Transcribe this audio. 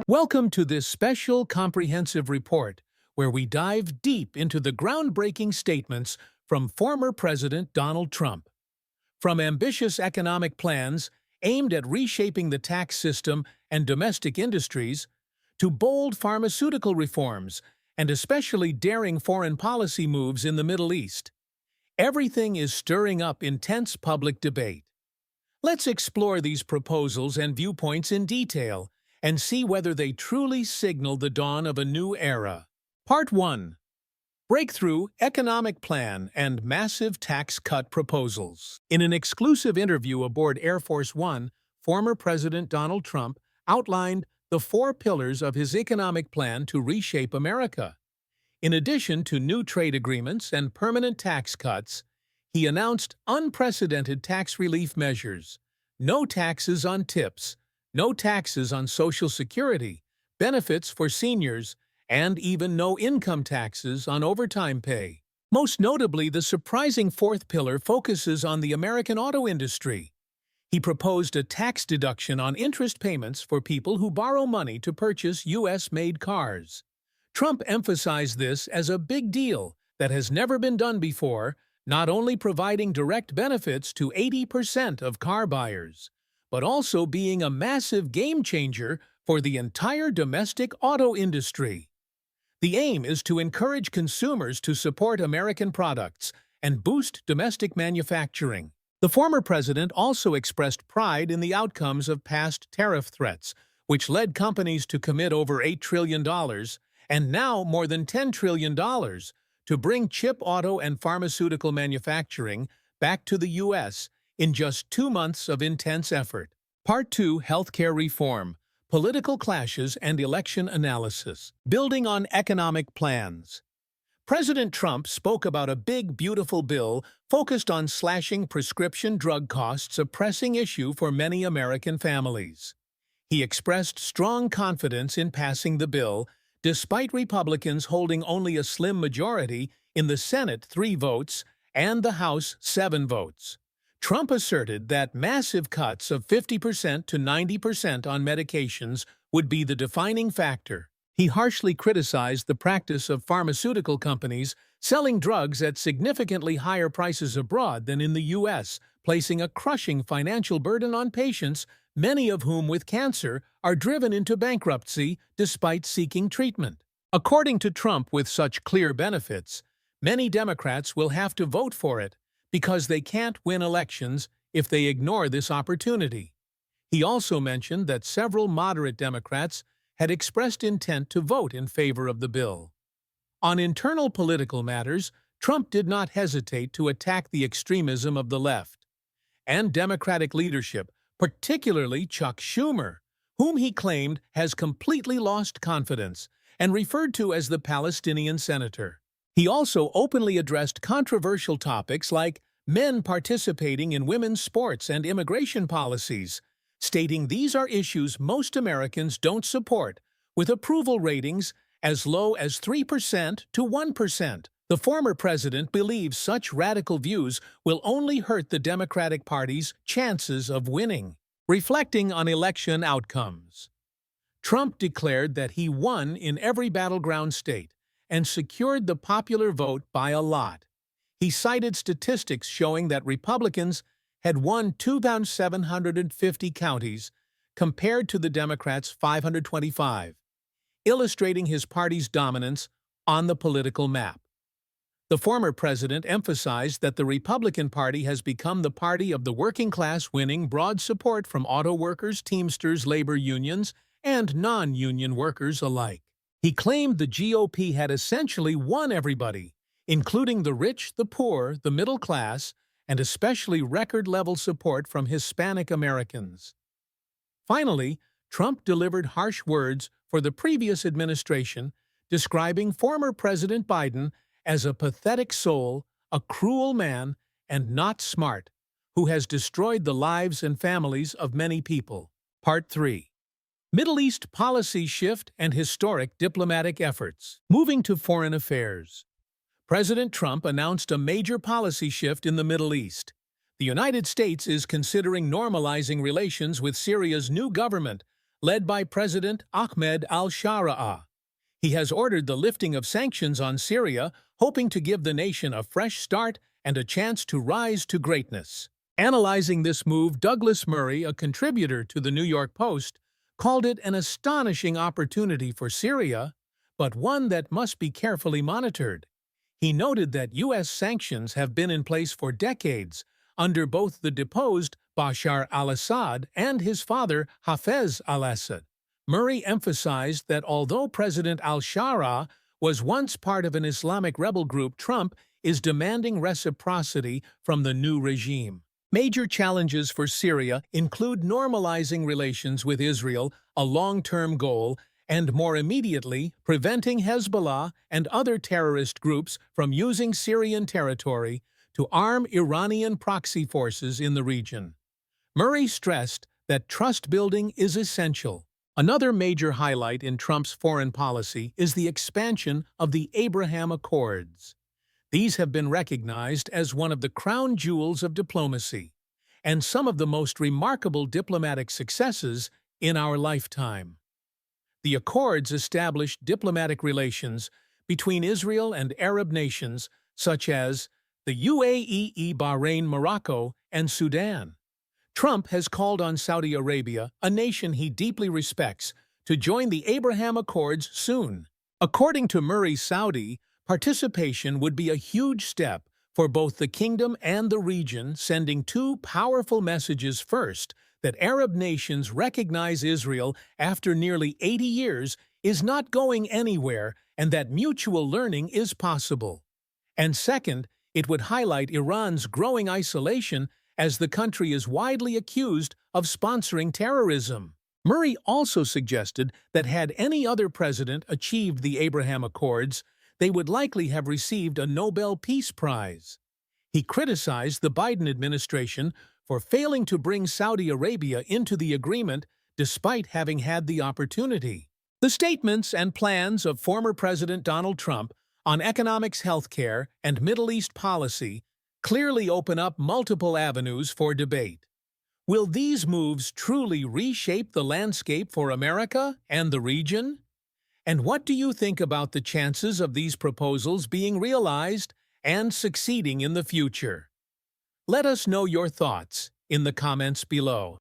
Welcome to this special comprehensive report where we dive deep into the groundbreaking statements from former President Donald Trump. From ambitious economic plans aimed at reshaping the tax system and domestic industries, to bold pharmaceutical reforms and especially daring foreign policy moves in the Middle East, everything is stirring up intense public debate. Let's explore these proposals and viewpoints in detail and see whether they truly signal the dawn of a new era. Part 1. Breakthrough Economic Plan and Massive Tax Cut Proposals. In an exclusive interview aboard Air Force One, former President Donald Trump outlined the 4 pillars of his economic plan to reshape America. In addition to new trade agreements and permanent tax cuts, he announced unprecedented tax relief measures: no taxes on tips, no taxes on Social Security, benefits for seniors, and even no income taxes on overtime pay. Most notably, the surprising 4th pillar focuses on the American auto industry. He proposed a tax deduction on interest payments for people who borrow money to purchase U.S.-made cars. Trump emphasized this as a big deal that has never been done before, not only providing direct benefits to 80% of car buyers, but also being a massive game-changer for the entire domestic auto industry. The aim is to encourage consumers to support American products and boost domestic manufacturing. The former president also expressed pride in the outcomes of past tariff threats, which led companies to commit over $8 trillion and now more than $10 trillion to bring chip, auto, and pharmaceutical manufacturing back to the U.S. in just 2 months of intense effort. Part 2. Healthcare Reform, Political Clashes and Election Analysis. Building on economic plans. President Trump spoke about a big, beautiful bill focused on slashing prescription drug costs, a pressing issue for many American families. He expressed strong confidence in passing the bill, despite Republicans holding only a slim majority in the Senate 3 votes and the House 7 votes. Trump asserted that massive cuts of 50% to 90% on medications would be the defining factor. He harshly criticized the practice of pharmaceutical companies selling drugs at significantly higher prices abroad than in the U.S., placing a crushing financial burden on patients, many of whom with cancer are driven into bankruptcy despite seeking treatment. According to Trump, with such clear benefits, many Democrats will have to vote for it because they can't win elections if they ignore this opportunity. He also mentioned that several moderate Democrats had expressed intent to vote in favor of the bill. On internal political matters, Trump did not hesitate to attack the extremism of the left and Democratic leadership, particularly Chuck Schumer, whom he claimed has completely lost confidence and referred to as the Palestinian senator. He also openly addressed controversial topics like men participating in women's sports and immigration policies, stating these are issues most Americans don't support, with approval ratings as low as 3% to 1%. The former president believes such radical views will only hurt the Democratic Party's chances of winning. Reflecting on election outcomes, Trump declared that he won in every battleground state and secured the popular vote by a lot. He cited statistics showing that Republicans had won 2,750 counties compared to the Democrats' 525, illustrating his party's dominance on the political map. The former president emphasized that the Republican Party has become the party of the working class, winning broad support from auto workers, Teamsters, labor unions, and non-union workers alike. He claimed the GOP had essentially won everybody, including the rich, the poor, the middle class, and especially record-level support from Hispanic Americans. Finally, Trump delivered harsh words for the previous administration, describing former President Biden as a pathetic soul, a cruel man, and not smart, who has destroyed the lives and families of many people. Part 3. Middle East Policy Shift and Historic Diplomatic Efforts. Moving to foreign affairs. President Trump announced a major policy shift in the Middle East. The United States is considering normalizing relations with Syria's new government, led by President Ahmed al-Shara. He has ordered the lifting of sanctions on Syria, hoping to give the nation a fresh start and a chance to rise to greatness. Analyzing this move, Douglas Murray, a contributor to the New York Post, called it an astonishing opportunity for Syria, but one that must be carefully monitored. He noted that U.S. sanctions have been in place for decades, under both the deposed Bashar al-Assad and his father Hafez al-Assad. Murray emphasized that although President al-Shara was once part of an Islamic rebel group, Trump is demanding reciprocity from the new regime. Major challenges for Syria include normalizing relations with Israel, a long-term goal, and more immediately, preventing Hezbollah and other terrorist groups from using Syrian territory to arm Iranian proxy forces in the region. Murray stressed that trust-building is essential. Another major highlight in Trump's foreign policy is the expansion of the Abraham Accords. These have been recognized as one of the crown jewels of diplomacy, and some of the most remarkable diplomatic successes in our lifetime. The Accords established diplomatic relations between Israel and Arab nations such as the UAE, Bahrain, Morocco, and Sudan. Trump has called on Saudi Arabia, a nation he deeply respects, to join the Abraham Accords soon. According to Murray, Saudi participation would be a huge step for both the kingdom and the region, sending two powerful messages. First, that Arab nations recognize Israel after nearly 80 years is not going anywhere and that mutual learning is possible. And second, it would highlight Iran's growing isolation as the country is widely accused of sponsoring terrorism. Murray also suggested that had any other president achieved the Abraham Accords, they would likely have received a Nobel Peace Prize. He criticized the Biden administration for failing to bring Saudi Arabia into the agreement despite having had the opportunity. The statements and plans of former President Donald Trump on economics, healthcare, and Middle East policy clearly open up multiple avenues for debate. Will these moves truly reshape the landscape for America and the region? And what do you think about the chances of these proposals being realized and succeeding in the future? Let us know your thoughts in the comments below.